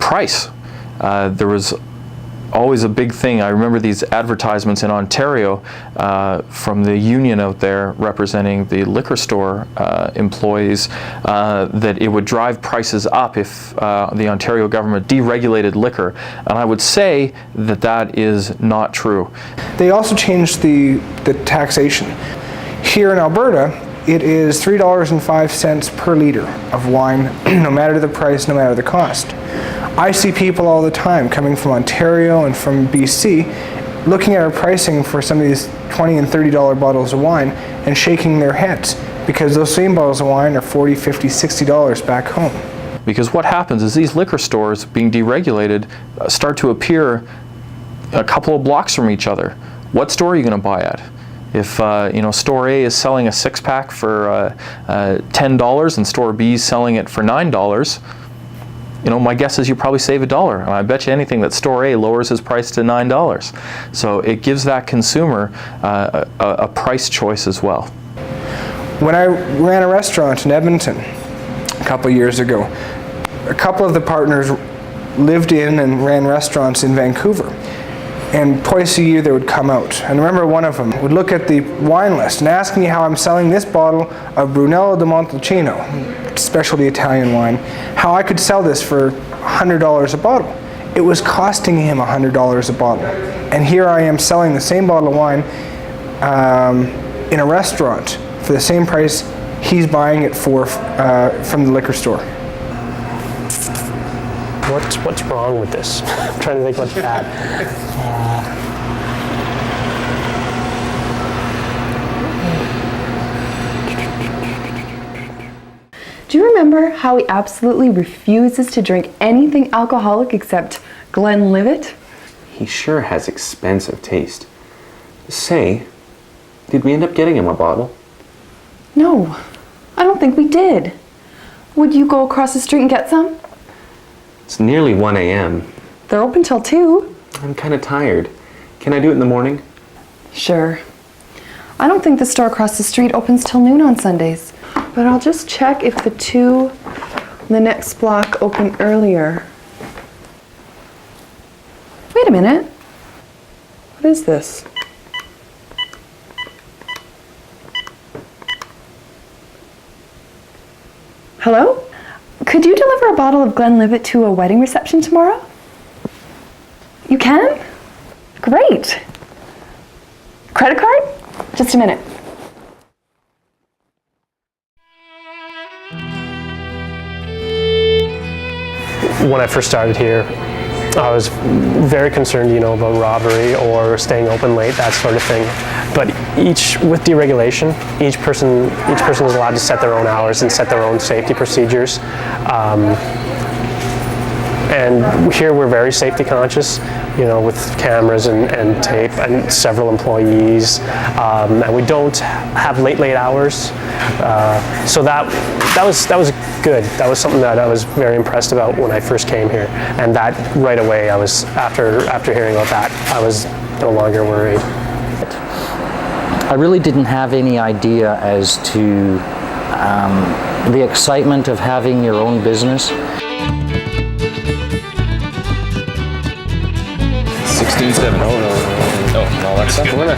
price. There was always a big thing. I remember these advertisements in Ontario from the union out there representing the liquor store employees that it would drive prices up if the Ontario government deregulated liquor. And I would say that that is not true. They also changed the taxation. Here in Alberta, it is $3.05 per liter of wine, no matter the price, no matter the cost. I see people all the time coming from Ontario and from BC looking at our pricing for some of these $20 and $30 bottles of wine and shaking their heads because those same bottles of wine are $40, $50, $60 back home. Because what happens is these liquor stores being deregulated start to appear a couple of blocks from each other. What store are you going to buy at? If store A is selling a six-pack for $10 and store B is selling it for $9, my guess is you probably save $1. And I bet you anything that store A lowers his price to $9. So it gives that consumer a price choice as well. When I ran a restaurant in Edmonton a couple years ago, a couple of the partners lived in and ran restaurants in Vancouver. And twice a year they would come out. And I remember one of them would look at the wine list and ask me how I'm selling this bottle of Brunello di Montalcino, specialty Italian wine, how I could sell this for $100 a bottle. It was costing him $100 a bottle. And here I am selling the same bottle of wine in a restaurant for the same price he's buying it for from the liquor store. What's wrong with this? I'm trying to think what's bad. Do you remember how he absolutely refuses to drink anything alcoholic except Glenlivet? He sure has expensive taste. Say, did we end up getting him a bottle? No, I don't think we did. Would you go across the street and get some? It's nearly 1 a.m. They're open till 2. I'm kind of tired. Can I do it in the morning? Sure. I don't think the store across the street opens till noon on Sundays, but I'll just check if the 2 in the next block open earlier. Wait a minute. What is this? Hello? Could you deliver a bottle of Glenlivet to a wedding reception tomorrow? You can? Great. Credit card? Just a minute. When I first started here, I was very concerned, about robbery or staying open late, that sort of thing. But with deregulation, each person is allowed to set their own hours and set their own safety procedures. And here we're very safety conscious, with cameras and tape and several employees, and we don't have late hours. So that was good. That was something that I was very impressed about when I first came here, and that right away after hearing about that, I was no longer worried. I really didn't have any idea as to the excitement of having your own business. 16-7. No, that's not the winner.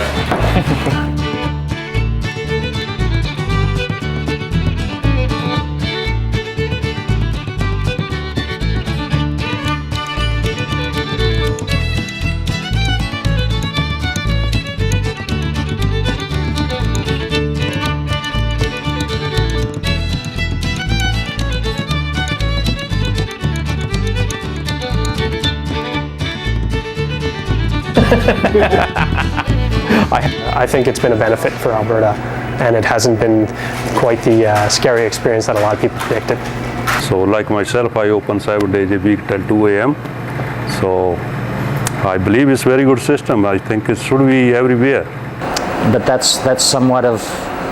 I think it's been a benefit for Alberta, and it hasn't been quite the scary experience that a lot of people predicted. So like myself, I open 7 days a week till 2 a.m. So I believe it's a very good system. I think it should be everywhere. But that's somewhat of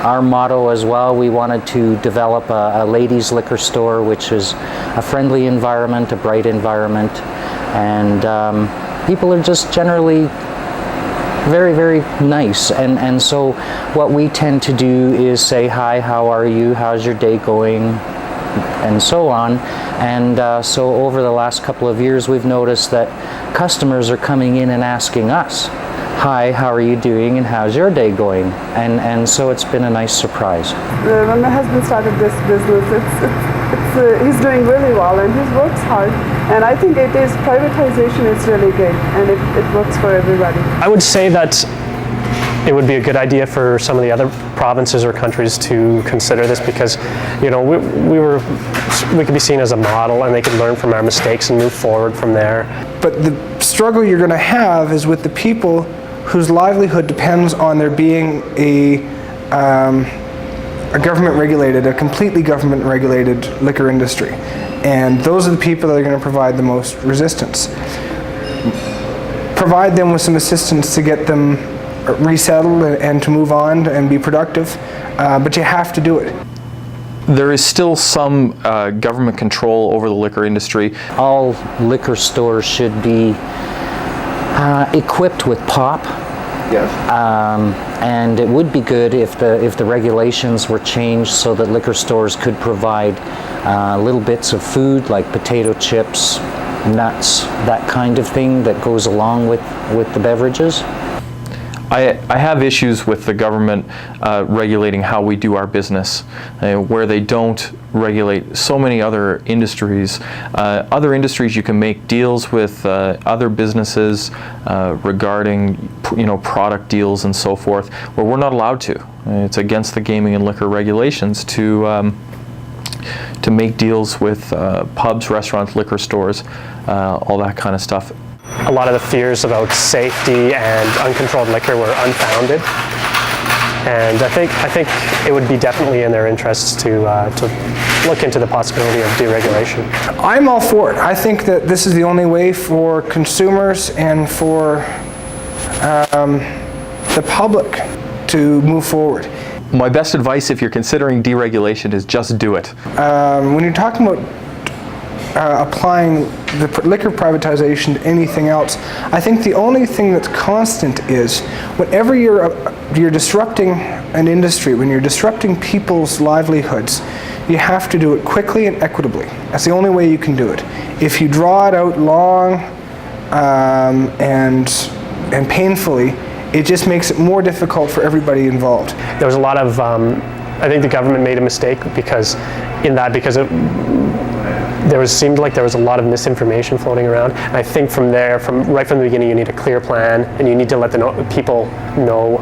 our motto as well. We wanted to develop a ladies' liquor store, which is a friendly environment, a bright environment, and people are just generally very, very nice. And so what we tend to do is say, hi, how are you? How's your day going? and so on. And so over the last couple of years, we've noticed that customers are coming in and asking us, "Hi, how are you doing and how's your day going?" And so it's been a nice surprise. When my husband started this business, he's doing really well and he works hard. And I think privatization is really good and it works for everybody. I would say that it would be a good idea for some of the other provinces or countries to consider this, because, you know, we could be seen as a model and they could learn from our mistakes and move forward from there. But the struggle you're going to have is with the people whose livelihood depends on there being a government-regulated, a completely government-regulated liquor industry. And those are the people that are going to provide the most resistance. Provide them with some assistance to get them resettled and to move on and be productive, but you have to do it. There is still some government control over the liquor industry. All liquor stores should be equipped with POP. Yes. And it would be good if the regulations were changed so that liquor stores could provide little bits of food like potato chips, nuts, that kind of thing that goes along with the beverages. I have issues with the government regulating how we do our business, where they don't regulate so many other industries. Other industries you can make deals with other businesses regarding, you know, product deals and so forth, where we're not allowed to. It's against the gaming and liquor regulations to make deals with pubs, restaurants, liquor stores, all that kind of stuff. A lot of the fears about safety and uncontrolled liquor were unfounded, and I think it would be definitely in their interests to look into the possibility of deregulation. I'm all for it. I think that this is the only way for consumers and for the public to move forward. My best advice, if you're considering deregulation, is just do it. When you're talking about applying the liquor privatization to anything else, I think the only thing that's constant is whenever you're disrupting an industry, when you're disrupting people's livelihoods, you have to do it quickly and equitably. That's the only way you can do it. If you draw it out long and painfully, it just makes it more difficult for everybody involved. There was a lot of, I think the government made a mistake because seemed like there was a lot of misinformation floating around. And I think from there, right from the beginning, you need a clear plan, and you need to let the people know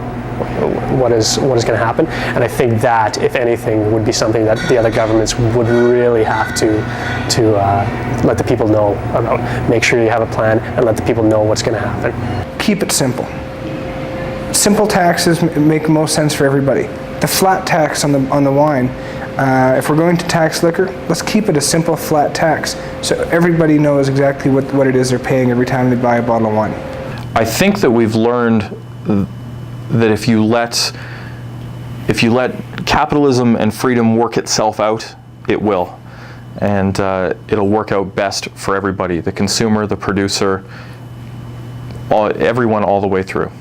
what is going to happen. And I think that, if anything, would be something that the other governments would really have to let the people know about. Make sure you have a plan and let the people know what's going to happen. Keep it simple. Simple taxes make the most sense for everybody. The flat tax on the wine. If we're going to tax liquor, let's keep it a simple flat tax so everybody knows exactly what it is they're paying every time they buy a bottle of wine. I think that we've learned that if you let capitalism and freedom work itself out, it will. And it'll work out best for everybody, the consumer, the producer, everyone all the way through.